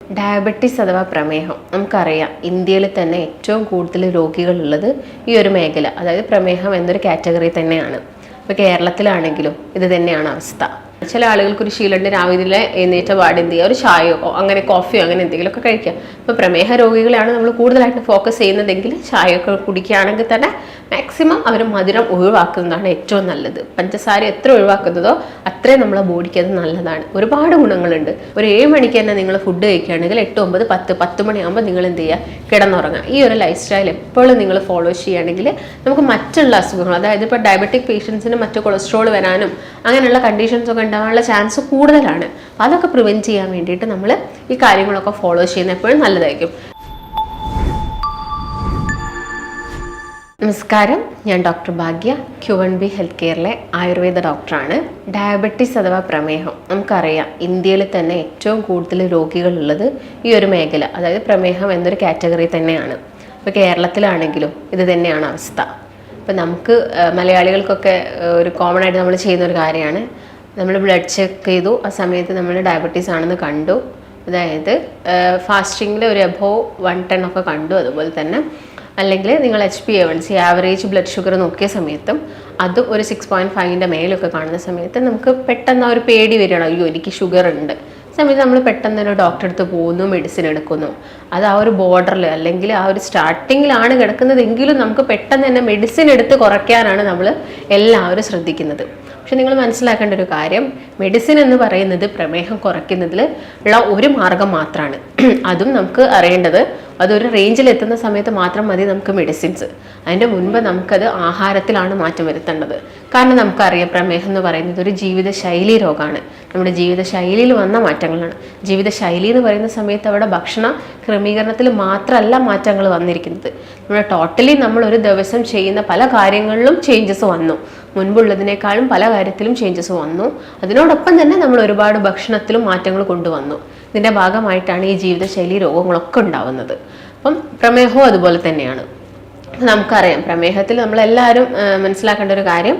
Diabetes അഥവാ പ്രമേഹം നമുക്കറിയാം ഇന്ത്യയിൽ തന്നെ ഏറ്റവും കൂടുതൽ രോഗികളുള്ളത് ഈ ഒരു മേഖല, അതായത് പ്രമേഹം എന്നൊരു കാറ്റഗറി തന്നെയാണ്. ഇപ്പോൾ കേരളത്തിലാണെങ്കിലും ഇത് തന്നെയാണ് അവസ്ഥ. ചില ആളുകൾക്ക് ഒരു ശീലമുണ്ട്, രാവിലെ എഴുന്നേറ്റ പാട് എന്ത് ചെയ്യുക, ഒരു ചായയോ അങ്ങനെ കോഫിയോ അങ്ങനെ എന്തെങ്കിലുമൊക്കെ കഴിക്കാം. ഇപ്പോൾ പ്രമേഹ രോഗികളാണ് നമ്മൾ കൂടുതലായിട്ട് ഫോക്കസ് ചെയ്യുന്നതെങ്കിൽ ചായയൊക്കെ കുടിക്കുകയാണെങ്കിൽ തന്നെ മാക്സിമം അവർ മധുരം ഒഴിവാക്കുന്നതാണ് ഏറ്റവും നല്ലത്. പഞ്ചസാര എത്ര ഒഴിവാക്കുന്നതോ അത്രയും നമ്മളെ ബോഡിക്ക് അത് നല്ലതാണ്. ഒരുപാട് ഗുണങ്ങളുണ്ട്. ഒരു 7 മണിക്ക് തന്നെ നിങ്ങൾ ഫുഡ് കഴിക്കുകയാണെങ്കിൽ 8, 9, 10 മണിയാകുമ്പോൾ നിങ്ങൾ എന്ത് ചെയ്യുക, കിടന്നുറങ്ങുക. ഈ ഒരു ലൈഫ് സ്റ്റൈൽ എപ്പോഴും നിങ്ങൾ ഫോളോ ചെയ്യുകയാണെങ്കിൽ നമുക്ക് മറ്റുള്ള അസുഖങ്ങൾ, അതായത് ഇപ്പോൾ ഡയബറ്റിക് പേഷ്യൻസിന് മറ്റു കൊളസ്ട്രോൾ വരാനും അങ്ങനെയുള്ള കണ്ടീഷൻസ് ഒക്കെ ഉണ്ടാകാനുള്ള ചാൻസ് കൂടുതലാണ്. അതൊക്കെ പ്രിവെൻറ്റ് ചെയ്യാൻ വേണ്ടിയിട്ട് നമ്മൾ ഈ കാര്യങ്ങളൊക്കെ ഫോളോ ചെയ്യുന്നത് എപ്പോഴും നല്ലതായിരിക്കും. നമസ്കാരം, ഞാൻ ഡോക്ടർ ഭാഗ്യ, Q1B ഹെൽത്ത് കെയറിലെ ആയുർവേദ ഡോക്ടറാണ്. ഡയബറ്റിസ് അഥവാ പ്രമേഹം നമുക്കറിയാം ഇന്ത്യയിൽ തന്നെ ഏറ്റവും കൂടുതൽ രോഗികളുള്ളത് ഈ ഒരു മേഖല, അതായത് പ്രമേഹം എന്നൊരു കാറ്റഗറി തന്നെയാണ്. ഇപ്പോൾ കേരളത്തിലാണെങ്കിലും ഇത് തന്നെയാണ് അവസ്ഥ. ഇപ്പോൾ നമുക്ക് മലയാളികൾക്കൊക്കെ ഒരു കോമൺ ആയിട്ട് നമ്മൾ ചെയ്യുന്ന ഒരു കാര്യമാണ്, നമ്മൾ ബ്ലഡ് ചെക്ക് ചെയ്തു, ആ സമയത്ത് നമ്മൾ ഡയബറ്റീസ് ആണെന്ന് കണ്ടു, അതായത് ഫാസ്റ്റിങ്ങിൽ ഒരു എബോവ് 110 ഒക്കെ കണ്ടു. അതുപോലെ തന്നെ അല്ലെങ്കിൽ നിങ്ങൾ HbA1c ആവറേജ് ബ്ലഡ് ഷുഗർ നോക്കിയ സമയത്തും അത് ഒരു 6.5ൻ്റെ മേലൊക്കെ കാണുന്ന സമയത്ത് നമുക്ക് പെട്ടെന്ന് ആ ഒരു പേടി വരികയാണ്, അയ്യോ എനിക്ക് ഷുഗർ ഉണ്ട്. സമയത്ത് നമ്മൾ പെട്ടെന്ന് തന്നെ ഡോക്ടറെ അടുത്ത് പോകുന്നു, മെഡിസിൻ എടുക്കുന്നു. അത് ആ ഒരു ബോർഡറിൽ അല്ലെങ്കിൽ ആ ഒരു സ്റ്റാർട്ടിങ്ങിലാണ് കിടക്കുന്നതെങ്കിലും നമുക്ക് പെട്ടെന്ന് തന്നെ മെഡിസിൻ എടുത്ത് കുറയ്ക്കാനാണ് നമ്മൾ എല്ലാവരും ശ്രദ്ധിക്കുന്നത്. പക്ഷെ നിങ്ങൾ മനസ്സിലാക്കേണ്ട ഒരു കാര്യം, മെഡിസിൻ എന്ന് പറയുന്നത് പ്രമേഹം കുറയ്ക്കുന്നതിൽ ഉള്ള ഒരു മാർഗം മാത്രമാണ്. അതും നമുക്ക് അറിയേണ്ടത് അതൊരു റേഞ്ചിൽ എത്തുന്ന സമയത്ത് മാത്രം മതി നമുക്ക് മെഡിസിൻസ്. അതിൻ്റെ മുൻപ് നമുക്കത് ആഹാരത്തിലാണ് മാറ്റം വരുത്തേണ്ടത്. കാരണം നമുക്കറിയാം പ്രമേഹം എന്ന് പറയുന്നത് ഒരു ജീവിതശൈലി രോഗമാണ്. നമ്മുടെ ജീവിതശൈലിയിൽ വന്ന മാറ്റങ്ങളാണ്. ജീവിതശൈലി എന്ന് പറയുന്ന സമയത്ത് അവിടെ ഭക്ഷണ ക്രമീകരണത്തിൽ മാത്രമല്ല മാറ്റങ്ങൾ വന്നിരിക്കുന്നത്. നമ്മുടെ ടോട്ടലി നമ്മൾ ഒരു ദിവസം ചെയ്യുന്ന പല കാര്യങ്ങളിലും ചേഞ്ചസ് വന്നു. മുൻപുള്ളതിനേക്കാളും പല കാര്യത്തിലും ചേഞ്ചസ് വന്നു. അതിനോടൊപ്പം തന്നെ നമ്മൾ ഒരുപാട് ഭക്ഷണത്തിലും മാറ്റങ്ങൾ കൊണ്ടുവന്നു. ഇതിൻ്റെ ഭാഗമായിട്ടാണ് ഈ ജീവിതശൈലി രോഗങ്ങളൊക്കെ ഉണ്ടാവുന്നത്. അപ്പം പ്രമേഹവും അതുപോലെ തന്നെയാണ്. നമുക്കറിയാം പ്രമേഹത്തിൽ നമ്മളെല്ലാവരും മനസ്സിലാക്കേണ്ട ഒരു കാര്യം,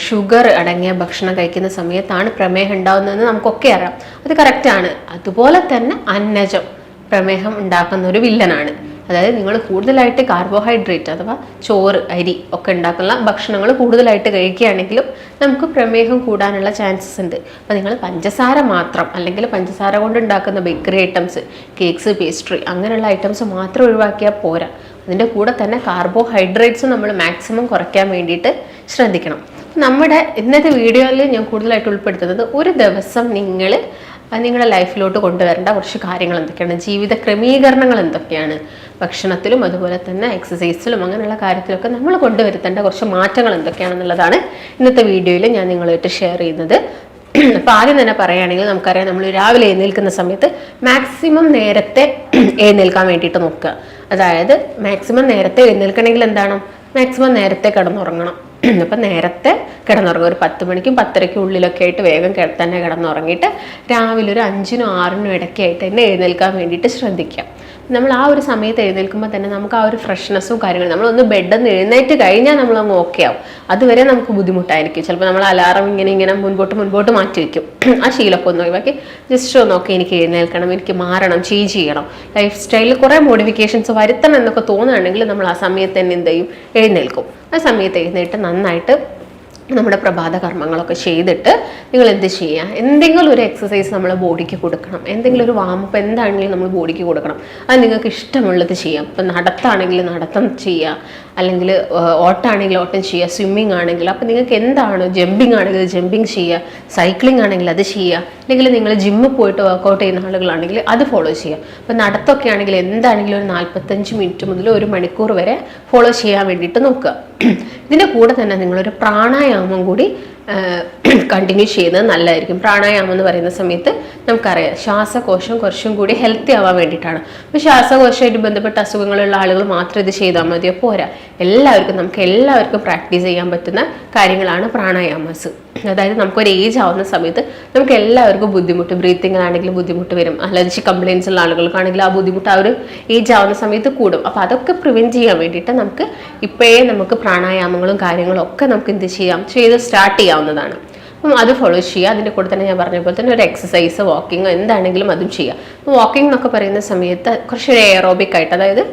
ഷുഗർ അടങ്ങിയ ഭക്ഷണം കഴിക്കുന്ന സമയത്താണ് പ്രമേഹം ഉണ്ടാകുന്നതെന്ന് നമുക്കൊക്കെ അറിയാം. അത് കറക്റ്റാണ്. അതുപോലെ തന്നെ അന്നജം പ്രമേഹം ഉണ്ടാക്കുന്ന ഒരു വില്ലനാണ്. അതായത് നിങ്ങൾ കൂടുതലായിട്ട് കാർബോഹൈഡ്രേറ്റ് അഥവാ ചോറ്, അരി ഒക്കെ ഉണ്ടാക്കുന്ന ഭക്ഷണങ്ങൾ കൂടുതലായിട്ട് കഴിക്കുകയാണെങ്കിലും നമുക്ക് പ്രമേഹം കൂടാനുള്ള ചാൻസസ് ഉണ്ട്. അപ്പോൾ നിങ്ങൾ പഞ്ചസാര മാത്രം അല്ലെങ്കിൽ പഞ്ചസാര കൊണ്ട് ഉണ്ടാക്കുന്ന ബേക്കറി ഐറ്റംസ്, കേക്ക്സ്, പേസ്ട്രി അങ്ങനെയുള്ള ഐറ്റംസ് മാത്രം ഒഴിവാക്കിയാൽ പോരാ. അതിൻ്റെ കൂടെ തന്നെ കാർബോഹൈഡ്രേറ്റ്സ് നമ്മൾ മാക്സിമം കുറയ്ക്കാൻ വേണ്ടിയിട്ട് ശ്രദ്ധിക്കണം. നമ്മുടെ ഇന്നത്തെ വീഡിയോയിൽ ഞാൻ കൂടുതലായിട്ട് ഉൾപ്പെടുത്തുന്നത് ഒരു ദിവസം നിങ്ങൾ നിങ്ങളുടെ ലൈഫിലോട്ട് കൊണ്ടുവരേണ്ട കുറച്ച് കാര്യങ്ങൾ എന്തൊക്കെയാണ്, ജീവിത ക്രമീകരണങ്ങൾ എന്തൊക്കെയാണ്, ഭക്ഷണത്തിലും അതുപോലെ തന്നെ എക്സസൈസിലും അങ്ങനെയുള്ള കാര്യത്തിലൊക്കെ നമ്മൾ കൊണ്ടുവരുത്തേണ്ട കുറച്ച് മാറ്റങ്ങൾ എന്തൊക്കെയാണെന്നുള്ളതാണ് ഇന്നത്തെ വീഡിയോയിൽ ഞാൻ നിങ്ങളുമായിട്ട് ഷെയർ ചെയ്യുന്നത്. അപ്പോൾ ആദ്യം തന്നെ പറയുകയാണെങ്കിൽ നമുക്കറിയാം, നമ്മൾ രാവിലെ എഴുന്നേൽക്കുന്ന സമയത്ത് മാക്സിമം നേരത്തെ എഴുന്നേൽക്കാൻ വേണ്ടിയിട്ട് നോക്കുക. അതായത് മാക്സിമം നേരത്തെ എഴുന്നേൽക്കണമെങ്കിൽ എന്താണ്, മാക്സിമം നേരത്തെ കിടന്നുറങ്ങണം. അപ്പം നേരത്തെ കിടന്നുറങ്ങുക, ഒരു 10 മണിക്കും 10:30ക്കും ഉള്ളിലൊക്കെ ആയിട്ട് വേഗം തന്നെ കിടന്നുറങ്ങിയിട്ട് രാവിലെ ഒരു 5-നും 6-നും ഇടയ്ക്കായിട്ട് തന്നെ എഴുന്നേൽക്കാൻ വേണ്ടിയിട്ട് ശ്രദ്ധിക്കാം. നമ്മൾ ആ ഒരു സമയത്ത് എഴുന്നേൽക്കുമ്പോൾ തന്നെ നമുക്ക് ആ ഒരു ഫ്രഷ്നെസ്സും കാര്യങ്ങളും, നമ്മളൊന്ന് ബെഡിൽ നിന്ന് എഴുന്നേറ്റ് കഴിഞ്ഞാൽ നമ്മളങ്ങ് ഓക്കെ ആവും. അതുവരെ നമുക്ക് ബുദ്ധിമുട്ടായിരിക്കും. ചിലപ്പോൾ നമ്മൾ അലാറം ഇങ്ങനെ മുൻപോട്ട് മാറ്റി വയ്ക്കും. ആ ശീലമൊക്കെ ഒന്ന് ഒഴിവാക്കി ജസ്റ്റ് ഒന്ന് എനിക്ക് എഴുന്നേൽക്കണം, എനിക്ക് മാറണം, ചേഞ്ച് ചെയ്യണം, ലൈഫ് സ്റ്റൈലിൽ കുറേ മോഡിഫിക്കേഷൻസ് വരുത്തണം എന്നൊക്കെ തോന്നുകയാണെങ്കിൽ നമ്മൾ ആ സമയത്ത് തന്നെ എന്ത് ചെയ്യും, എഴുന്നേൽക്കും. ആ സമയത്ത് എഴുന്നേറ്റ് നന്നായിട്ട് നമ്മുടെ പ്രഭാത കർമ്മങ്ങളൊക്കെ ചെയ്തിട്ട് നിങ്ങൾ എന്ത് ചെയ്യുക, എന്തെങ്കിലും ഒരു എക്സസൈസ് നമ്മൾ ബോഡിക്ക് കൊടുക്കണം. എന്തെങ്കിലും ഒരു വാമപ്പ് എന്താണെങ്കിലും നമ്മൾ ബോഡിക്ക് കൊടുക്കണം. അത് നിങ്ങൾക്ക് ഇഷ്ടമുള്ളത് ചെയ്യാം. ഇപ്പം നടത്താണെങ്കിൽ നടത്തം ചെയ്യുക, അല്ലെങ്കിൽ ഓട്ടാണെങ്കിൽ ഓട്ടം ചെയ്യുക, സ്വിമ്മിങ് ആണെങ്കിൽ അപ്പോൾ നിങ്ങൾക്ക് എന്താണ്, ജമ്പിങ് ആണെങ്കിൽ ജമ്പിങ് ചെയ്യുക, സൈക്ലിംഗ് ആണെങ്കിൽ അത് ചെയ്യുക, അല്ലെങ്കിൽ നിങ്ങൾ ജിമ്മിൽ പോയിട്ട് വർക്കൗട്ട് ചെയ്യുന്ന ആളുകളാണെങ്കിൽ അത് ഫോളോ ചെയ്യുക. അപ്പോൾ നടത്തമൊക്കെ ആണെങ്കിൽ എന്താണെങ്കിലും ഒരു 45 മിനിറ്റ് മുതൽ 1 മണിക്കൂർ വരെ ഫോളോ ചെയ്യാൻ വേണ്ടിയിട്ട് നോക്കുക. ഇതിൻ്റെ കൂടെ തന്നെ നിങ്ങളൊരു പ്രാണായാമം കൂടി കണ്ടിന്യൂ ചെയ്യുന്നത് നല്ലതായിരിക്കും. പ്രാണായാമം എന്ന് പറയുന്ന സമയത്ത് നമുക്കറിയാം ശ്വാസകോശം കുറച്ചും കൂടി ഹെൽത്തി ആവാൻ വേണ്ടിയിട്ടാണ്. അപ്പോൾ ശ്വാസകോശമായിട്ട് ബന്ധപ്പെട്ട അസുഖങ്ങളുള്ള ആളുകൾ മാത്രം ഇത് ചെയ്താൽ മതിയോ, പോരാ. നമുക്ക് എല്ലാവർക്കും പ്രാക്ടീസ് ചെയ്യാൻ പറ്റുന്ന കാര്യങ്ങളാണ് പ്രാണായാമസ്. അതായത് നമുക്കൊരു ഏജ് ആവുന്ന സമയത്ത് നമുക്ക് എല്ലാവർക്കും ബുദ്ധിമുട്ട്, ബ്രീത്തിങ്ങിലാണെങ്കിലും ബുദ്ധിമുട്ട് വരും, അലർജി കംപ്ലയിൻസ് ഉള്ള ആളുകൾക്കാണെങ്കിൽ ആ ബുദ്ധിമുട്ട് ആ ഒരു ഏജ് ആവുന്ന സമയത്ത് കൂടും. അപ്പോൾ അതൊക്കെ പ്രിവെൻറ്റ് ചെയ്യാൻ വേണ്ടിയിട്ട് നമുക്ക് ഇപ്പോഴേ നമുക്ക് പ്രാണായാമങ്ങളും കാര്യങ്ങളും ഒക്കെ നമുക്ക് എന്ത് ചെയ്യാം, ചെയ്ത് സ്റ്റാർട്ട് ചെയ്യാവുന്നതാണ്. അപ്പം അത് ഫോളോ ചെയ്യുക. അതിൻ്റെ കൂടെ തന്നെ ഞാൻ പറഞ്ഞ പോലെ തന്നെ ഒരു എക്സസൈസ്, വാക്കിങ് എന്താണെങ്കിലും അതും ചെയ്യുക. അപ്പോൾ വാക്കിംഗ് എന്നൊക്കെ പറയുന്ന സമയത്ത് കുറച്ചൊരു എയറോബിക് ആയിട്ട്, അതായത്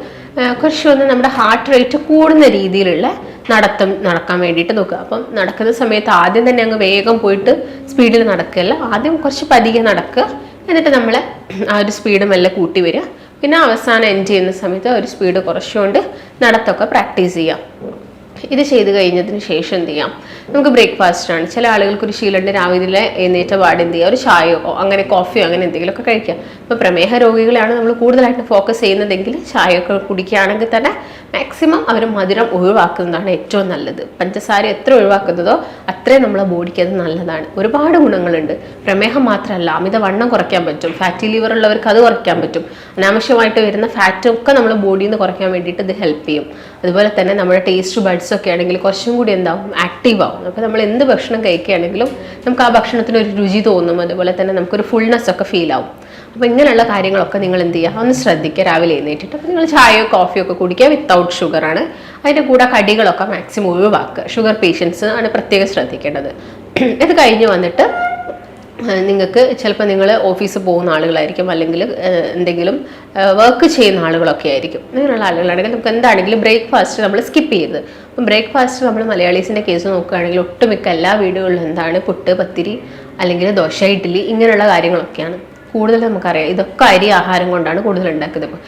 കുറച്ചൊന്ന് നമ്മുടെ ഹാർട്ട് റേറ്റ് കൂടുന്ന രീതിയിലുള്ള നടക്കാൻ വേണ്ടിയിട്ട് നോക്കുക. അപ്പം നടക്കുന്ന സമയത്ത് ആദ്യം തന്നെ അങ്ങ് വേഗം പോയിട്ട് സ്പീഡിൽ നടക്കുകയല്ല, ആദ്യം കുറച്ച് പതിയെ നടക്കുക, എന്നിട്ട് നമ്മൾ ആ ഒരു സ്പീഡ് മെല്ലെ കൂട്ടി വരിക. പിന്നെ അവസാനം എൻഡ് ചെയ്യുന്ന സമയത്ത് ഒരു സ്പീഡ് കുറച്ചുകൊണ്ട് നടത്തൊക്കെ പ്രാക്ടീസ് ചെയ്യാം. ഇത് ചെയ്ത് കഴിഞ്ഞതിന് ശേഷം എന്ത് ചെയ്യാം, നമുക്ക് ബ്രേക്ക്ഫാസ്റ്റ് ആണ്. ചില ആളുകൾക്ക് ഒരു ശീലമുണ്ട്, രാവിലെ എഴുന്നേറ്റ പാട് എന്ത് ചെയ്യുക, ഒരു ചായയോ അങ്ങനെ കോഫിയോ അങ്ങനെ എന്തെങ്കിലുമൊക്കെ കഴിക്കാം. ഇപ്പോൾ പ്രമേഹ രോഗികളാണ് നമ്മൾ കൂടുതലായിട്ട് ഫോക്കസ് ചെയ്യുന്നതെങ്കിൽ ചായയൊക്കെ കുടിക്കുകയാണെങ്കിൽ തന്നെ മാക്സിമം അവർ മധുരം ഒഴിവാക്കുന്നതാണ് ഏറ്റവും നല്ലത്. പഞ്ചസാര എത്ര ഒഴിവാക്കുന്നതോ അത്രയും നമ്മളെ ബോഡിക്ക് അത് നല്ലതാണ്. ഒരുപാട് ഗുണങ്ങളുണ്ട്. പ്രമേഹം മാത്രമല്ല, അമിതവണ്ണം കുറയ്ക്കാൻ പറ്റും. ഫാറ്റി ലിവർ ഉള്ളവർക്ക് അത് കുറയ്ക്കാൻ പറ്റും. അനാവശ്യമായിട്ട് വരുന്ന ഫാറ്റും ഒക്കെ നമ്മൾ ബോഡിയിൽ നിന്ന് കുറയ്ക്കാൻ വേണ്ടിയിട്ട് ഇത് ഹെൽപ്പ് ചെയ്യും. അതുപോലെ തന്നെ നമ്മുടെ ടേസ്റ്റ് ബഡ്സ് ഒക്കെ ആണെങ്കിൽ കുറച്ചും കൂടി എന്താവും, ആക്റ്റീവ് ആവും. അപ്പോൾ നമ്മൾ എന്ത് ഭക്ഷണം കഴിക്കുകയാണെങ്കിലും നമുക്ക് ആ ഭക്ഷണത്തിന് ഒരു രുചി തോന്നും. അതുപോലെ തന്നെ നമുക്കൊരു ഫുൾനെസ് ഒക്കെ ഫീൽ ആവും. അപ്പോൾ ഇങ്ങനെയുള്ള കാര്യങ്ങളൊക്കെ നിങ്ങൾ എന്ത് ചെയ്യുക, ഒന്ന് ശ്രദ്ധിക്കുക രാവിലെ എഴുന്നേറ്റിട്ട്. അപ്പോൾ നിങ്ങൾ ചായയോ കോഫിയോ ഒക്കെ കുടിക്കുക, വിത്തൗട്ട് ഷുഗറാണ്. അതിൻ്റെ കൂടെ കടികളൊക്കെ മാക്സിമം ഒഴിവാക്കുക. ഷുഗർ പേഷ്യൻസ് ആണ് പ്രത്യേകം ശ്രദ്ധിക്കേണ്ടത്. ഇത് കഴിഞ്ഞ് വന്നിട്ട് നിങ്ങൾക്ക് ചിലപ്പോൾ നിങ്ങൾ ഓഫീസിൽ പോകുന്ന ആളുകളായിരിക്കും, അല്ലെങ്കിൽ എന്തെങ്കിലും വർക്ക് ചെയ്യുന്ന ആളുകളൊക്കെ ആയിരിക്കും. അങ്ങനെയുള്ള ആളുകളാണെങ്കിൽ നമുക്ക് എന്താണെങ്കിലും ബ്രേക്ക്ഫാസ്റ്റ് നമ്മൾ സ്കിപ്പ് ചെയ്യരുത്. അപ്പം ബ്രേക്ക്ഫാസ്റ്റ് നമ്മൾ മലയാളീസിൻ്റെ കേസ് നോക്കുകയാണെങ്കിൽ ഒട്ടുമിക്ക എല്ലാ വീടുകളിലും എന്താണ്, പുട്ട്, പത്തിരി അല്ലെങ്കിൽ ദോശ, ഇഡ്ഡലി ഇങ്ങനെയുള്ള കാര്യങ്ങളൊക്കെയാണ് കൂടുതൽ. നമുക്കറിയാം ഇതൊക്കെ അരി ആഹാരം കൊണ്ടാണ് കൂടുതൽ ഉണ്ടാക്കുന്നത്.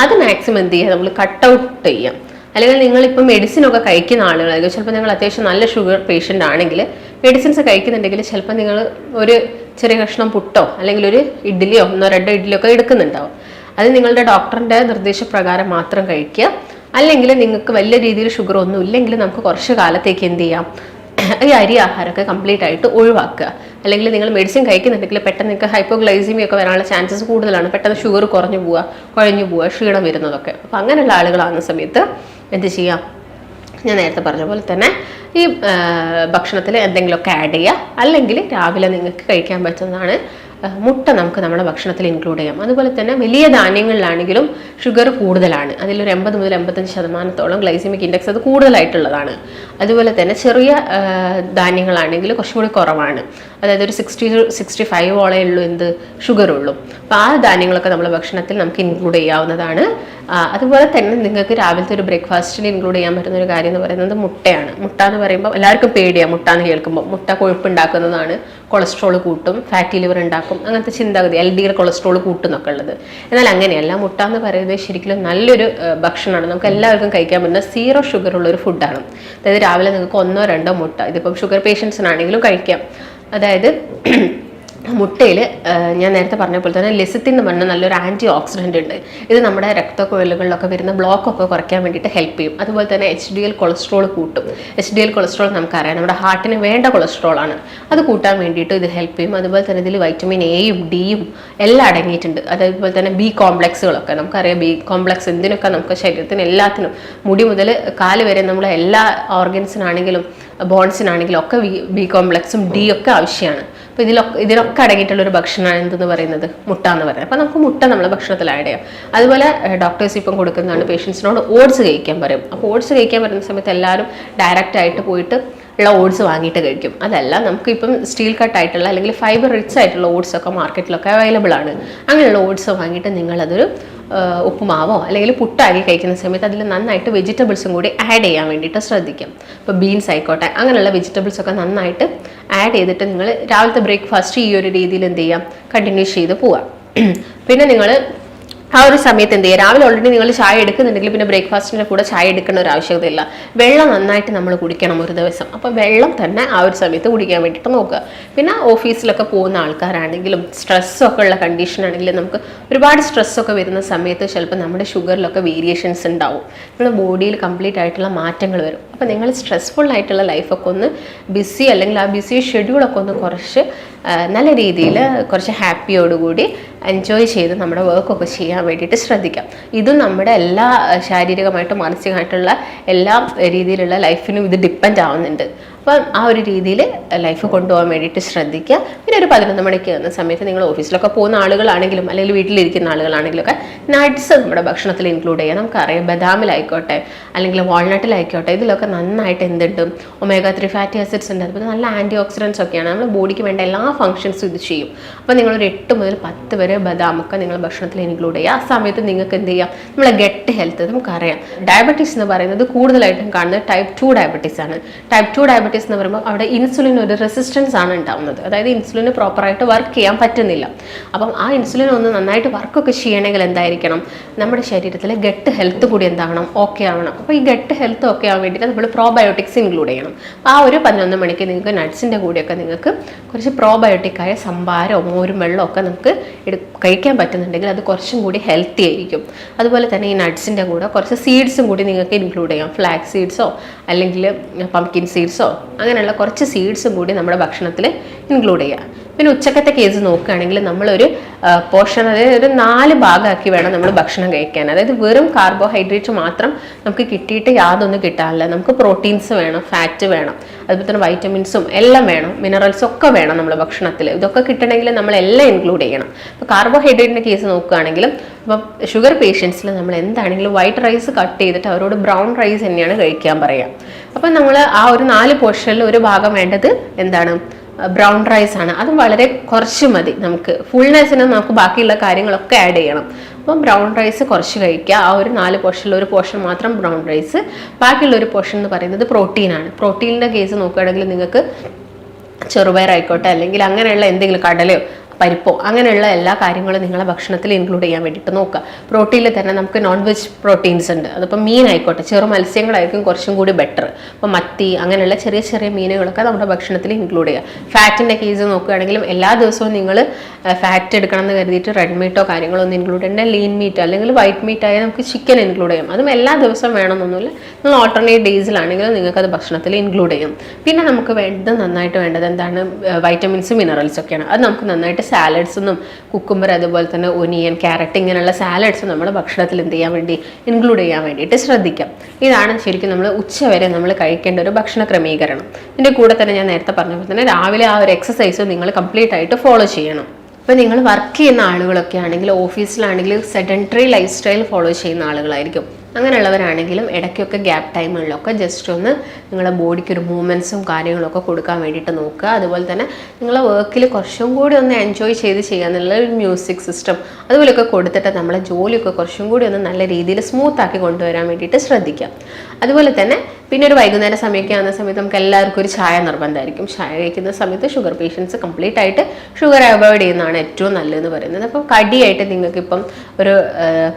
അത് മാക്സിമം എന്ത് ചെയ്യുക, നമ്മൾ കട്ട് ഔട്ട് ചെയ്യാം. അല്ലെങ്കിൽ നിങ്ങളിപ്പോൾ മെഡിസിനൊക്കെ കഴിക്കുന്ന ആളുകളായിരിക്കും. ചിലപ്പോൾ നിങ്ങൾ അത്യാവശ്യം നല്ല ഷുഗർ പേഷ്യൻ്റ് ആണെങ്കിൽ മെഡിസിൻസ് കഴിക്കുന്നുണ്ടെങ്കിൽ ചിലപ്പോൾ നിങ്ങൾ ഒരു ചെറിയ കഷ്ണം പുട്ടോ അല്ലെങ്കിൽ ഒരു ഇഡ്ഡലിയോ 1-2 ഇഡ്ഡലിയോ ഒക്കെ എടുക്കുന്നുണ്ടാവും. അത് നിങ്ങളുടെ ഡോക്ടറിൻ്റെ നിർദ്ദേശപ്രകാരം മാത്രം കഴിക്കുക. അല്ലെങ്കിൽ നിങ്ങൾക്ക് വലിയ രീതിയിൽ ഷുഗർ ഒന്നും ഇല്ലെങ്കിൽ നമുക്ക് കുറച്ച് കാലത്തേക്ക് എന്ത് ചെയ്യാം, ഈ അരി ആഹാരമൊക്കെ കംപ്ലീറ്റ് ആയിട്ട് ഒഴിവാക്കുക. അല്ലെങ്കിൽ നിങ്ങൾ മെഡിസിൻ കഴിക്കുന്നുണ്ടെങ്കിൽ പെട്ടെന്ന് നിങ്ങൾക്ക് ഹൈപ്പോഗ്ലൈസിമിയ ഒക്കെ വരാനുള്ള ചാൻസസ് കൂടുതലാണ്. പെട്ടെന്ന് ഷുഗർ കുഴഞ്ഞു പോവുക, ക്ഷീണം വരുന്നതൊക്കെ. അപ്പോൾ അങ്ങനെയുള്ള ആളുകളാകുന്ന സമയത്ത് എന്ത് ചെയ്യാം, ഞാൻ നേരത്തെ പറഞ്ഞ പോലെ തന്നെ ഈ ഭക്ഷണത്തിൽ എന്തെങ്കിലുമൊക്കെ ആഡ് ചെയ്യുക. അല്ലെങ്കിൽ രാവിലെ നിങ്ങൾക്ക് കഴിക്കാൻ പറ്റുന്നതാണ് മുട്ട, നമുക്ക് നമ്മുടെ ഭക്ഷണത്തിൽ ഇൻക്ലൂഡ് ചെയ്യാം. അതുപോലെ തന്നെ വലിയ ധാന്യങ്ങളിലാണെങ്കിലും ഷുഗർ കൂടുതലാണ്. അതിലൊരു 80 മുതൽ 85% ഗ്ലൈസിമിക് ഇൻഡെക്സ് അത് കൂടുതലായിട്ടുള്ളതാണ്. അതുപോലെ തന്നെ ചെറിയ ധാന്യങ്ങളാണെങ്കിൽ കുറച്ചും കൂടി കുറവാണ്. അതായത് ഒരു 60-65 ഉള്ളൂ ഷുഗർ ഉള്ളൂ. അപ്പോൾ ആ ധാന്യങ്ങളൊക്കെ നമ്മുടെ ഭക്ഷണത്തിൽ നമുക്ക് ഇൻക്ലൂഡ് ചെയ്യാവുന്നതാണ്. അതുപോലെ തന്നെ നിങ്ങൾക്ക് രാവിലത്തെ ഒരു ബ്രേക്ക്ഫാസ്റ്റിൽ ഇൻക്ലൂഡ് ചെയ്യാൻ പറ്റുന്ന ഒരു കാര്യം എന്ന് പറയുന്നത് മുട്ടയാണ്. മുട്ട എന്ന് പറയുമ്പോൾ എല്ലാവർക്കും പേടിയാണ് മുട്ട എന്ന് കേൾക്കുമ്പോൾ. മുട്ട കൊഴുപ്പുണ്ടാക്കുന്നതാണ്, കൊളസ്ട്രോൾ കൂട്ടും, ഫാറ്റി ലിവർ ഉണ്ടാക്കും, അങ്ങനത്തെ ചിന്താഗതി, LDL കൊളസ്ട്രോൾ കൂട്ടുന്നൊക്കെ ഉള്ളത്. എന്നാൽ അങ്ങനെയല്ല. മുട്ട എന്ന് പറയുന്നത് ശരിക്കും നല്ലൊരു ഭക്ഷണമാണ്. നമുക്ക് എല്ലാവർക്കും കഴിക്കാൻ പറ്റുന്ന 0 ഷുഗർ ഉള്ളൊരു ഫുഡാണ്. അതായത് രാവിലെ നിങ്ങൾക്ക് 1-2 മുട്ട, ഇതിപ്പം ഷുഗർ പേഷ്യൻസിനാണെങ്കിലും കഴിക്കാം. അതായത് മുട്ടയിൽ ഞാൻ നേരത്തെ പറഞ്ഞ പോലെ തന്നെ ലെസിത്തിൻ എന്ന് പറഞ്ഞാൽ നല്ലൊരു ആൻറ്റി ഓക്സിഡൻ്റ് ഉണ്ട്. ഇത് നമ്മുടെ രക്തക്കുഴലുകളിലൊക്കെ വരുന്ന ബ്ലോക്കൊക്കെ കുറയ്ക്കാൻ വേണ്ടിയിട്ട് ഹെൽപ്പ് ചെയ്യും. അതുപോലെ തന്നെ HDL കൊളസ്ട്രോൾ കൂട്ടും. HDL കൊളസ്ട്രോൾ നമുക്കറിയാം നമ്മുടെ ഹാർട്ടിന് വേണ്ട കൊളസ്ട്രോളാണ്. അത് കൂട്ടാൻ വേണ്ടിയിട്ട് ഇത് ഹെൽപ്പ് ചെയ്യും. അതുപോലെ തന്നെ ഇതിൽ വൈറ്റമിൻ എയും ഡിയും എല്ലാം അടങ്ങിയിട്ടുണ്ട്. അതേപോലെ തന്നെ B കോംപ്ലക്സുകളൊക്കെ നമുക്കറിയാം. B കോംപ്ലക്സ് എന്തിനൊക്കെ നമുക്ക് ശരീരത്തിന് എല്ലാത്തിനും, മുടി മുതൽ കാല് വരെ നമ്മളെ എല്ലാ ഓർഗൻസിനാണെങ്കിലും ബോൺസിനാണെങ്കിലും ഒക്കെ B കോംപ്ലക്സും D ഒക്കെ ആവശ്യമാണ്. അപ്പോൾ ഇതിലൊക്കെ അടങ്ങിയിട്ടുള്ള ഒരു ഭക്ഷണമാണ് എന്തെന്ന് പറയുന്നത്, മുട്ട എന്ന് പറയുന്നത്. അപ്പോൾ നമുക്ക് മുട്ട നമ്മളെ ഭക്ഷണത്തിൽ ആഡ് ചെയ്യാം. അതുപോലെ ഡോക്ടേഴ്സ് ഇപ്പം കൊടുക്കുന്നതാണ് പേഷ്യൻസിനോട് ഓട്സ് കഴിക്കാൻ പറയും. അപ്പോൾ ഓട്സ് കഴിക്കാൻ പറയുന്ന സമയത്ത് എല്ലാവരും ഡയറക്റ്റ് ആയിട്ട് പോയിട്ട് ഉള്ള ഓട്സ് വാങ്ങിയിട്ട് കഴിക്കും. അതല്ല, നമുക്കിപ്പം സ്റ്റീൽ കട്ടായിട്ടുള്ള അല്ലെങ്കിൽ ഫൈബർ റിച്ച് ആയിട്ടുള്ള ഓട്സ് ഒക്കെ മാർക്കറ്റിലൊക്കെ അവൈലബിൾ ആണ്. അങ്ങനെയുള്ള ഓട്സ് വാങ്ങിയിട്ട് നിങ്ങളതൊരു ഉപ്പുമാവോ അല്ലെങ്കിൽ പുട്ടാക്കി കഴിക്കുന്ന സമയത്ത് അതിൽ നന്നായിട്ട് വെജിറ്റബിൾസും കൂടി ആഡ് ചെയ്യാൻ വേണ്ടിയിട്ട് ശ്രദ്ധിക്കാം. ഇപ്പോൾ ബീൻസ് ആയിക്കോട്ടെ, അങ്ങനെയുള്ള വെജിറ്റബിൾസ് ഒക്കെ നന്നായിട്ട് ആഡ് ചെയ്തിട്ട് നിങ്ങൾ രാവിലത്തെ ബ്രേക്ക്ഫാസ്റ്റ് ഈ ഒരു രീതിയിൽ എന്ത് ചെയ്യാം, കണ്ടിന്യൂ ചെയ്ത് പോവാം. പിന്നെ നിങ്ങൾ ആ ഒരു സമയത്ത് എന്ത് ചെയ്യുക, രാവിലെ ഓൾറെഡി നിങ്ങൾ ചായ എടുക്കുന്നുണ്ടെങ്കിൽ പിന്നെ ബ്രേക്ക്ഫാസ്റ്റിൻ്റെ കൂടെ ചായ എടുക്കേണ്ട ഒരു ആവശ്യകതയില്ല. വെള്ളം നന്നായിട്ട് നമ്മൾ കുടിക്കണം ഒരു ദിവസം. അപ്പോൾ വെള്ളം തന്നെ ആ ഒരു സമയത്ത് കുടിക്കാൻ വേണ്ടിയിട്ട് നോക്കുക. പിന്നെ ഓഫീസിലൊക്കെ പോകുന്ന ആൾക്കാരാണെങ്കിലും സ്ട്രെസ്സൊക്കെ ഉള്ള കണ്ടീഷൻ ആണെങ്കിലും നമുക്ക് ഒരുപാട് സ്ട്രെസ്സൊക്കെ വരുന്ന സമയത്ത് ചിലപ്പോൾ നമ്മുടെ ഷുഗറിലൊക്കെ വേരിയേഷൻസ് ഉണ്ടാവും. നമ്മുടെ ബോഡിയിൽ കംപ്ലീറ്റ് ആയിട്ടുള്ള മാറ്റങ്ങൾ വരും. അപ്പോൾ നിങ്ങൾ സ്ട്രെസ്ഫുൾ ആയിട്ടുള്ള ലൈഫൊക്കെ ഒന്ന് ബിസി അല്ലെങ്കിൽ ആ ബിസി ഷെഡ്യൂളൊക്കെ ഒന്ന് കുറച്ച് നല്ല രീതിയിൽ കുറച്ച് ഹാപ്പിയോടുകൂടി എൻജോയ് ചെയ്ത് നമ്മുടെ വർക്കൊക്കെ ചെയ്യാൻ വേണ്ടിയിട്ട് ശ്രദ്ധിക്കാം. ഇതും നമ്മുടെ എല്ലാ ശാരീരികമായിട്ടും മാനസികമായിട്ടുള്ള എല്ലാ രീതിയിലുള്ള ലൈഫിനും ഇത് ഡിപ്പെൻഡ് ആവുന്നുണ്ട്. അപ്പം ആ ഒരു രീതിയിൽ ലൈഫ് കൊണ്ടുപോകാൻ വേണ്ടിയിട്ട് ശ്രദ്ധിക്കുക. പിന്നെ ഒരു 11 മണിക്ക് എന്ന സമയത്ത് നിങ്ങൾ ഓഫീസിലൊക്കെ പോകുന്ന ആളുകളാണെങ്കിലും അല്ലെങ്കിൽ വീട്ടിലിരിക്കുന്ന ആളുകളാണെങ്കിലും ഒക്കെ നട്ട്സ് നമ്മുടെ ഭക്ഷണത്തിൽ ഇൻക്ലൂഡ് ചെയ്യുക. നമുക്കറിയാം ബദാമിലായിക്കോട്ടെ അല്ലെങ്കിൽ വാൾനട്ടിലായിക്കോട്ടെ, ഇതിലൊക്കെ നന്നായിട്ട് എന്തുണ്ട്, omega-3 ഫാറ്റി ആസിഡ്സ് ഉണ്ട്. അതുപോലെ നല്ല ആൻറ്റി ഓക്സിഡൻസ് ഒക്കെയാണ്. നമ്മുടെ ബോഡിക്ക് വേണ്ട എല്ലാ ഫംഗ്ഷൻസും ഇത് ചെയ്യും. അപ്പോൾ നിങ്ങളൊരു 8 മുതൽ 10 വരെ ബദാമൊക്കെ നിങ്ങൾ ഭക്ഷണത്തിൽ ഇൻക്ലൂഡ് ചെയ്യുക. ആ സമയത്ത് നിങ്ങൾക്ക് എന്ത് ചെയ്യാം, നമ്മളെ ഗട്ട് ഹെൽത്ത് നമുക്കറിയാം. ഡയബറ്റീസ് എന്ന് പറയുന്നത് കൂടുതലായിട്ടും കാണുന്നത് ടൈപ്പ് 2 ഡയബറ്റീസ് ആണ്. ടൈപ്പ് 2 ഡയബറ്റീസ് എന്ന് പറയുമ്പോൾ അവിടെ ഇൻസുലിൻ ഒരു റെസിസ്റ്റൻസ് ആണ് ഉണ്ടാവുന്നത്. അതായത് ഇൻസുലിന് പ്രോപ്പറായിട്ട് വർക്ക് ചെയ്യാൻ പറ്റുന്നില്ല. അപ്പം ആ ഇൻസുലിൻ ഒന്ന് നന്നായിട്ട് വർക്കൊക്കെ ചെയ്യണമെങ്കിൽ എന്തായിരിക്കണം, നമ്മുടെ ശരീരത്തിലെ ഗട്ട് ഹെൽത്ത് കൂടി എന്താവണം, ഓക്കെ ആവണം. അപ്പോൾ ഈ ഗട്ട് ഹെൽത്ത് ഓക്കെ ആവാൻ വേണ്ടിയിട്ട് നമ്മൾ പ്രോബയോട്ടിക്സ് ഇൻക്ലൂഡ് ചെയ്യണം. ആ ഒരു 11 മണിക്ക് നിങ്ങൾക്ക് നട്ട്സിൻ്റെ കൂടെയൊക്കെ നിങ്ങൾക്ക് കുറച്ച് പ്രോബയോട്ടിക്കായ സംഭാരവും മോരും വെള്ളവും ഒക്കെ നമുക്ക് കഴിക്കാൻ പറ്റുന്നുണ്ടെങ്കിൽ അത് കുറച്ചും കൂടി ഹെൽത്തി ആയിരിക്കും. അതുപോലെ തന്നെ ഈ നട്ട്സിൻ്റെ കൂടെ കുറച്ച് സീഡ്സും കൂടി നിങ്ങൾക്ക് ഇൻക്ലൂഡ് ചെയ്യാം. ഫ്ലാക്സ് സീഡ്സോ അല്ലെങ്കിൽ പംകിൻ സീഡ്സോ അങ്ങനെയുള്ള കുറച്ച് സീഡ്സും കൂടി നമ്മുടെ ഭക്ഷണത്തിൽ ഇൻക്ലൂഡ് ചെയ്യുക. പിന്നെ ഉച്ചക്കത്തെ കേസ് നോക്കുകയാണെങ്കിൽ നമ്മളൊരു പോർഷൻ, അതായത് ഒരു 4 ഭാഗമാക്കി വേണം നമ്മൾ ഭക്ഷണം കഴിക്കാൻ. അതായത് വെറും കാർബോഹൈഡ്രേറ്റ് മാത്രം നമുക്ക് കിട്ടിയിട്ട് യാതൊന്നും കിട്ടാനില്ല. നമുക്ക് പ്രോട്ടീൻസ് വേണം, ഫാറ്റ് വേണം, അതുപോലെ തന്നെ വൈറ്റമിൻസും എല്ലാം വേണം, മിനറൽസും ഒക്കെ വേണം നമ്മുടെ ഭക്ഷണത്തിൽ. ഇതൊക്കെ കിട്ടണമെങ്കിൽ നമ്മളെല്ലാം ഇൻക്ലൂഡ് ചെയ്യണം. അപ്പോൾ കാർബോഹൈഡ്രേറ്റിൻ്റെ കേസ് നോക്കുകയാണെങ്കിലും അപ്പം ഷുഗർ പേഷ്യൻസിൽ നമ്മൾ എന്താണെങ്കിലും വൈറ്റ് റൈസ് കട്ട് ചെയ്തിട്ട് അവരോട് ബ്രൗൺ റൈസ് തന്നെയാണ് കഴിക്കാൻ പറയുക. അപ്പം നമ്മൾ ആ ഒരു 4 പോർഷനിൽ ഒരു ഭാഗം വേണ്ടത് എന്താണ്, ബ്രൗൺ റൈസ് ആണ്. അതും വളരെ കുറച്ച് മതി. നമുക്ക് ഫുൾനെസ്സിന് നമുക്ക് ബാക്കിയുള്ള കാര്യങ്ങളൊക്കെ ആഡ് ചെയ്യണം. അപ്പം ബ്രൗൺ റൈസ് കുറച്ച് കഴിക്കുക. ആ ഒരു 4 പോർഷനിൽ ഒരു പോർഷൻ മാത്രം ബ്രൗൺ റൈസ്, ബാക്കിയുള്ള ഒരു പോർഷൻ എന്ന് പറയുന്നത് പ്രോട്ടീനാണ്. പ്രോട്ടീനിൻ്റെ കേസ് നോക്കുകയാണെങ്കിൽ നിങ്ങൾക്ക് ചെറുപയറായിക്കോട്ടെ അല്ലെങ്കിൽ അങ്ങനെയുള്ള എന്തെങ്കിലും കടലയോ പരിപ്പോ അങ്ങനെയുള്ള എല്ലാ കാര്യങ്ങളും നിങ്ങളെ ഭക്ഷണത്തിൽ ഇൻക്ലൂഡ് ചെയ്യാൻ വേണ്ടിയിട്ട് നോക്കുക. പ്രോട്ടീനിൽ തന്നെ നമുക്ക് നോൺ വെജ് പ്രോട്ടീൻസ് ഉണ്ട്. അതിപ്പോൾ മീനായിക്കോട്ടെ, ചെറു മത്സ്യങ്ങളായിരിക്കും കുറച്ചും കൂടി ബെറ്റർ. അപ്പോൾ മത്തി അങ്ങനെയുള്ള ചെറിയ ചെറിയ മീനുകളൊക്കെ നമ്മുടെ ഭക്ഷണത്തിൽ ഇൻക്ലൂഡ് ചെയ്യുക. ഫാറ്റിൻ്റെ കേസ് നോക്കുകയാണെങ്കിലും എല്ലാ ദിവസവും നിങ്ങൾ ഫാറ്റ് എടുക്കണം എന്ന് കരുതിയിട്ട് റെഡ് മീറ്റോ കാര്യങ്ങളോ ഒന്നും ഇൻക്ലൂഡ് ചെയ്യേണ്ട. ലീൻ മീറ്റ് അല്ലെങ്കിൽ വൈറ്റ് മീറ്റ് ആയാൽ നമുക്ക് ചിക്കൻ ഇൻക്ലൂഡ് ചെയ്യാം. അതും എല്ലാ ദിവസവും വേണമെന്നൊന്നുമില്ല. നിങ്ങൾ ഓൾട്ടർനേറ്റ് ഡേയ്സിലാണെങ്കിലും നിങ്ങൾക്കത് ഭക്ഷണത്തിൽ ഇൻക്ലൂഡ് ചെയ്യും. പിന്നെ നമുക്ക് വേണ്ടത് നന്നായിട്ട് വേണ്ടത് എന്താണ്, വൈറ്റമിൻസും മിനറൽസും ഒക്കെയാണ്. അത് നമുക്ക് നന്നായിട്ട് സാലഡ്സൊന്നും കുക്കുംബർ അതുപോലെ തന്നെ ഒനിയൻ, ക്യാരറ്റ് ഇങ്ങനെയുള്ള സാലഡ്സ് നമ്മുടെ ഭക്ഷണത്തിൽ എന്ത് ചെയ്യാൻ വേണ്ടി ഇൻക്ലൂഡ് ചെയ്യാൻ വേണ്ടിയിട്ട് ശ്രദ്ധിക്കാം. ഇതാണ് ശരിക്കും നമ്മൾ ഉച്ചവരെ നമ്മൾ കഴിക്കേണ്ട ഒരു ഭക്ഷണ ക്രമീകരണം. ഇതിൻ്റെ കൂടെ തന്നെ ഞാൻ നേരത്തെ പറഞ്ഞ പോലെ തന്നെ രാവിലെ ആ ഒരു എക്സസൈസ് നിങ്ങൾ കംപ്ലീറ്റ് ആയിട്ട് ഫോളോ ചെയ്യണം. ഇപ്പോൾ നിങ്ങൾ വർക്ക് ചെയ്യുന്ന ആളുകളൊക്കെ ആണെങ്കിൽ ഓഫീസിലാണെങ്കിൽ സെഡൻറ്ററി ലൈഫ് സ്റ്റൈൽ ഫോളോ ചെയ്യുന്ന ആളുകളായിരിക്കും. അങ്ങനെയുള്ളവരാണെങ്കിലും ഇടയ്ക്കൊക്കെ ഗ്യാപ്പ് ടൈമുകളിലൊക്കെ ജസ്റ്റ് ഒന്ന് നിങ്ങളുടെ ബോഡിക്ക് ഒരു മൂവ്മെൻറ്റ്സും കാര്യങ്ങളൊക്കെ കൊടുക്കാൻ വേണ്ടിയിട്ട് നോക്കുക. അതുപോലെ തന്നെ നിങ്ങളെ വർക്കിൽ കുറച്ചും കൂടി ഒന്ന് എൻജോയ് ചെയ്ത് ചെയ്യാന്നുള്ള ഒരു മ്യൂസിക് സിസ്റ്റം അതുപോലെയൊക്കെ കൊടുത്തിട്ട് നമ്മളെ ജോലിയൊക്കെ കുറച്ചും കൂടി ഒന്ന് നല്ല രീതിയിൽ സ്മൂത്താക്കി കൊണ്ടുവരാൻ വേണ്ടിയിട്ട് ശ്രദ്ധിക്കാം. അതുപോലെ തന്നെ പിന്നെ ഒരു വൈകുന്നേരം സമയമൊക്കെ ആകുന്ന സമയത്ത് നമുക്ക് എല്ലാവർക്കും ഒരു ചായ നിർബന്ധമായിരിക്കും. ചായ കഴിക്കുന്ന സമയത്ത് ഷുഗർ പേഷ്യൻസ് കംപ്ലീറ്റ് ആയിട്ട് ഷുഗർ അവോയ്ഡ് ചെയ്യുന്നതാണ് ഏറ്റവും നല്ലതെന്ന് പറയുന്നത്. അപ്പോൾ കടിയായിട്ട് നിങ്ങൾക്കിപ്പം ഒരു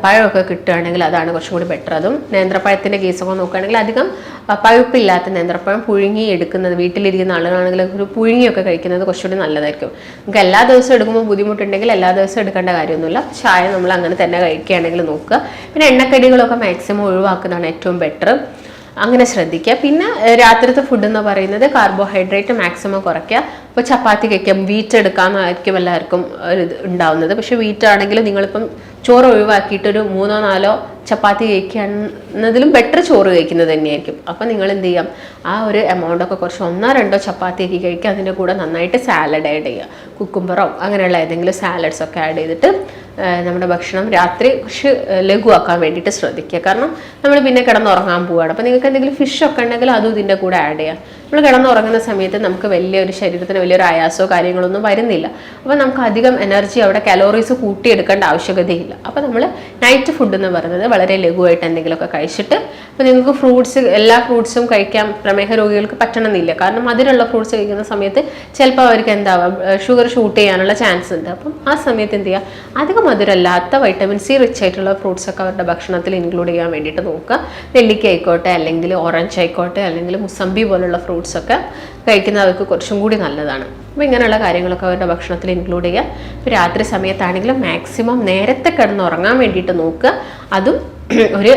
പഴമൊക്കെ കിട്ടുകയാണെങ്കിൽ അതാണ് കുറച്ചും കൂടി ബെറ്റർ. അതും നേന്ത്രപ്പഴത്തിൻ്റെ കേസൊക്കെ നോക്കുകയാണെങ്കിൽ അധികം പഴുപ്പില്ലാത്ത നേന്ത്രപ്പഴം പുഴുങ്ങി എടുക്കുന്നത്, വീട്ടിലിരിക്കുന്ന ആളുകളാണെങ്കിൽ ഒരു പുഴുങ്ങിയൊക്കെ കഴിക്കുന്നത് കുറച്ചുകൂടി നല്ലതായിരിക്കും. നമുക്ക് എല്ലാ ദിവസവും എടുക്കുമ്പോൾ ബുദ്ധിമുട്ടുണ്ടെങ്കിൽ എല്ലാ ദിവസവും എടുക്കേണ്ട കാര്യമൊന്നുമില്ല. ചായ നമ്മൾ അങ്ങനെ തന്നെ കഴിക്കുകയാണെങ്കിൽ നോക്കുക. പിന്നെ എണ്ണക്കടികളൊക്കെ മാക്സിമം ഒഴിവാക്കുന്നതാണ് ഏറ്റവും ബെറ്റർ. അങ്ങനെ ശ്രദ്ധിക്കുക. പിന്നെ രാത്രിത്തെ ഫുഡ് എന്ന് പറയുന്നത് കാർബോഹൈഡ്രേറ്റ് മാക്സിമം കുറയ്ക്കുക. ഇപ്പോൾ ചപ്പാത്തി കഴിക്കാം, വീറ്റ് എടുക്കാമെന്നായിരിക്കും എല്ലാവർക്കും ഒരു ഉണ്ടാവുന്നത്. പക്ഷേ വീറ്റ് ആണെങ്കിൽ നിങ്ങളിപ്പം ചോറ് ഒഴിവാക്കിയിട്ട് ഒരു 3-4 ചപ്പാത്തി കഴിക്കുന്നതിലും ബെറ്റർ ചോറ് കഴിക്കുന്നത് തന്നെയായിരിക്കും. അപ്പം നിങ്ങൾ എന്ത് ചെയ്യാം, ആ ഒരു എമൗണ്ടൊക്കെ കുറച്ച് 1-2 ചപ്പാത്തിയൊക്കെ കഴിക്കുക. അതിൻ്റെ കൂടെ നന്നായിട്ട് സാലഡ് ആഡ് ചെയ്യുക. കുക്കുംബറോ അങ്ങനെയുള്ള ഏതെങ്കിലും സാലഡ്സൊക്കെ ആഡ് ചെയ്തിട്ട് നമ്മുടെ ഭക്ഷണം രാത്രി കുറച്ച് ലഘുവാക്കാൻ വേണ്ടിയിട്ട് ശ്രദ്ധിക്കുക. കാരണം നമ്മൾ പിന്നെ കിടന്നുറങ്ങാൻ പോവുകയാണ്. അപ്പോൾ നിങ്ങൾക്ക് എന്തെങ്കിലും ഫിഷൊക്കെ ഉണ്ടെങ്കിൽ അതും ഇതിൻ്റെ കൂടെ ആഡ് ചെയ്യാം. നമ്മൾ കിടന്നുറങ്ങുന്ന സമയത്ത് നമുക്ക് വലിയൊരു ശരീരത്തിന് വലിയൊരു ആയാസമോ കാര്യങ്ങളൊന്നും വരുന്നില്ല. അപ്പോൾ നമുക്ക് അധികം എനർജി അവിടെ കലോറീസ് കൂട്ടിയെടുക്കേണ്ട ആവശ്യകതയില്ല. അപ്പോൾ നമ്മൾ നൈറ്റ് ഫുഡ് എന്ന് പറയുന്നത് വളരെ ലഘുവായിട്ട് എന്തെങ്കിലുമൊക്കെ കഴിച്ചിട്ട്, അപ്പോൾ നിങ്ങൾക്ക് ഫ്രൂട്ട്സ്, എല്ലാ ഫ്രൂട്ട്സും കഴിക്കാൻ പ്രമേഹ രോഗികൾക്ക് പറ്റണമെന്നില്ല. കാരണം അതിലുള്ള ഫ്രൂട്ട്സ് കഴിക്കുന്ന സമയത്ത് ചിലപ്പോൾ അവർക്ക് എന്താവാം, ഷുഗർ ഷൂട്ട് ചെയ്യാനുള്ള ചാൻസ് ഉണ്ട്. അപ്പം ആ സമയത്ത് എന്ത് ചെയ്യുക, അധികം മധുരമല്ലാത്ത വൈറ്റമിൻ സി റിച്ച് ആയിട്ടുള്ള ഫ്രൂട്ട്സ് ഒക്കെ അവരുടെ ഭക്ഷണത്തിൽ ഇൻക്ലൂഡ് ചെയ്യാൻ വേണ്ടിയിട്ട് നോക്കുക. നെല്ലിക്ക ആയിക്കോട്ടെ അല്ലെങ്കിൽ ഓറഞ്ച് ആയിക്കോട്ടെ അല്ലെങ്കിൽ മുസമ്പി പോലുള്ള ഫ്രൂട്ട്സ് ഒക്കെ കഴിക്കുന്നവർക്ക് കുറച്ചും കൂടി നല്ലതാണ്. അപ്പോൾ ഇങ്ങനെയുള്ള കാര്യങ്ങളൊക്കെ അവരുടെ ഭക്ഷണത്തിൽ ഇൻക്ലൂഡ് ചെയ്യുക. ഇപ്പോൾ രാത്രി സമയത്താണെങ്കിലും മാക്സിമം നേരത്തെ കിടന്നുറങ്ങാൻ വേണ്ടിയിട്ട് നോക്കുക. അതും ഒരു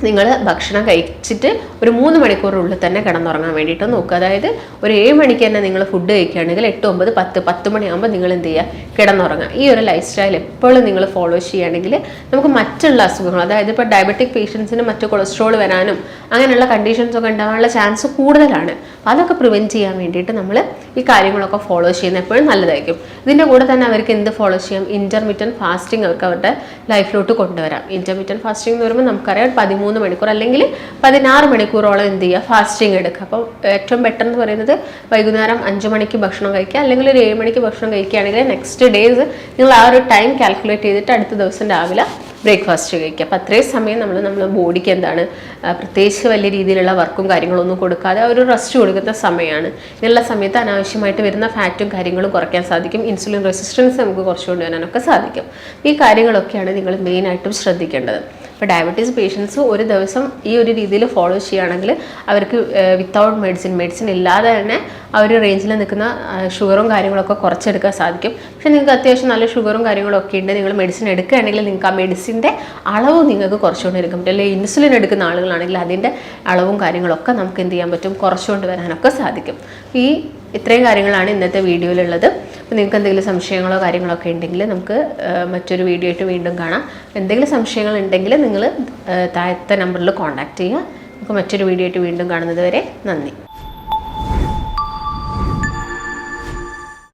നിങ്ങൾ ഭക്ഷണം കഴിച്ചിട്ട് ഒരു 3 മണിക്കൂറിനുള്ളിൽ തന്നെ കിടന്നുറങ്ങാൻ വേണ്ടിയിട്ട് നോക്കുക. അതായത് ഒരു 7 മണിക്ക് തന്നെ നിങ്ങൾ ഫുഡ് കഴിക്കുകയാണെങ്കിൽ 8, 9, 10 മണിയാകുമ്പോൾ നിങ്ങൾ എന്ത് ചെയ്യുക, കിടന്നുറങ്ങുക. ഈ ഒരു ലൈഫ് സ്റ്റൈൽ എപ്പോഴും നിങ്ങൾ ഫോളോ ചെയ്യുകയാണെങ്കിൽ നമുക്ക് മറ്റുള്ള അസുഖങ്ങൾ, അതായത് ഇപ്പോൾ ഡയബറ്റിക് പേഷ്യൻസിന് മറ്റു കൊളസ്ട്രോൾ വരാനും അങ്ങനെയുള്ള കണ്ടീഷൻസ് ഒക്കെ ഉണ്ടാകാനുള്ള ചാൻസ് കൂടുതലാണ്. അതൊക്കെ പ്രിവെൻറ്റ് ചെയ്യാൻ വേണ്ടിയിട്ട് നമ്മൾ ഈ കാര്യങ്ങളൊക്കെ ഫോളോ ചെയ്യുന്നത് എപ്പോഴും നല്ലതായിരിക്കും. ഇതിൻ്റെ കൂടെ തന്നെ അവർക്ക് എന്ത് ഫോളോ ചെയ്യാം, ഇൻ്റർമീഡിയറ്റ് ഫാസ്റ്റിംഗ് അവർക്ക് അവരുടെ ലൈഫിലോട്ട് കൊണ്ടുവരാം. ഇൻ്റർമീഡിയറ്റ് ഫാസ്റ്റിംഗ് എന്ന് പറയുമ്പോൾ നമുക്കറിയാം 13 മണിക്കൂർ അല്ലെങ്കിൽ 16 മണിക്കൂറോളം എന്ത് ചെയ്യുക, ഫാസ്റ്റിംഗ് എടുക്കുക. അപ്പോൾ ഏറ്റവും ബെറ്റർ എന്ന് പറയുന്നത് വൈകുന്നേരം 5 മണിക്ക് ഭക്ഷണം കഴിക്കുക, അല്ലെങ്കിൽ ഒരു 7 മണിക്ക് ഭക്ഷണം കഴിക്കുകയാണെങ്കിൽ നെക്സ്റ്റ് ഡേയ്സ് നിങ്ങൾ ആ ഒരു ടൈം കാൽക്കുലേറ്റ് ചെയ്തിട്ട് അടുത്ത ദിവസം രാവിലെ ബ്രേക്ക്ഫാസ്റ്റ് കഴിക്കുക. അപ്പോൾ അത്രയും സമയം നമ്മുടെ ബോഡിക്ക് എന്താണ് പ്രത്യേകിച്ച് വലിയ രീതിയിലുള്ള വർക്കും കാര്യങ്ങളൊന്നും കൊടുക്കാതെ ഒരു റെസ്റ്റ് കൊടുക്കുന്ന സമയമാണ്. ഇതിനുള്ള സമയത്ത് അനാവശ്യമായിട്ട് വരുന്ന ഫാറ്റും കാര്യങ്ങളും കുറയ്ക്കാൻ സാധിക്കും. ഇൻസുലിൻ റെസിസ്റ്റൻസ് നമുക്ക് കുറച്ച് കൊണ്ടുവരാനൊക്കെ സാധിക്കും. ഈ കാര്യങ്ങളൊക്കെയാണ് നിങ്ങൾ മെയിനായിട്ടും ശ്രദ്ധിക്കേണ്ടത്. ഇപ്പോൾ ഡയബറ്റീസ് പേഷ്യൻസ് ഒരു ദിവസം ഈ ഒരു രീതിയിൽ ഫോളോ ചെയ്യുകയാണെങ്കിൽ അവർക്ക് വിത്തൗട്ട് മെഡിസിൻ ഇല്ലാതെ തന്നെ ആ ഒരു റേഞ്ചിൽ നിൽക്കുന്ന ഷുഗറും കാര്യങ്ങളൊക്കെ കുറച്ചെടുക്കാൻ സാധിക്കും. പക്ഷേ നിങ്ങൾക്ക് അത്യാവശ്യം നല്ല ഷുഗറും കാര്യങ്ങളൊക്കെ ഉണ്ട്, നിങ്ങൾ മെഡിസിൻ എടുക്കുകയാണെങ്കിൽ നിങ്ങൾക്ക് ആ മെഡിസിൻ്റെ അളവ് നിങ്ങൾക്ക് കുറച്ചുകൊണ്ട് എടുക്കാൻ പറ്റും. അല്ലെങ്കിൽ ഇൻസുലിൻ എടുക്കുന്ന ആളുകളാണെങ്കിൽ അതിൻ്റെ അളവും കാര്യങ്ങളൊക്കെ നമുക്ക് എന്ത് ചെയ്യാൻ പറ്റും, കുറച്ചുകൊണ്ട് വരാനൊക്കെ സാധിക്കും. ഇത്രയും കാര്യങ്ങളാണ് ഇന്നത്തെ വീഡിയോയിലുള്ളത്. അപ്പോൾ നിങ്ങൾക്ക് എന്തെങ്കിലും സംശയങ്ങളോ കാര്യങ്ങളൊക്കെ ഉണ്ടെങ്കിൽ നമുക്ക് മറ്റൊരു വീഡിയോ ആയിട്ട് വീണ്ടും കാണാം. എന്തെങ്കിലും സംശയങ്ങൾ ഉണ്ടെങ്കിൽ നിങ്ങൾ താഴത്തെ നമ്പറിൽ കോൺടാക്റ്റ് ചെയ്യുക. നമുക്ക് മറ്റൊരു വീഡിയോ ആയിട്ട് വീണ്ടും കാണുന്നത് വരെ നന്ദി.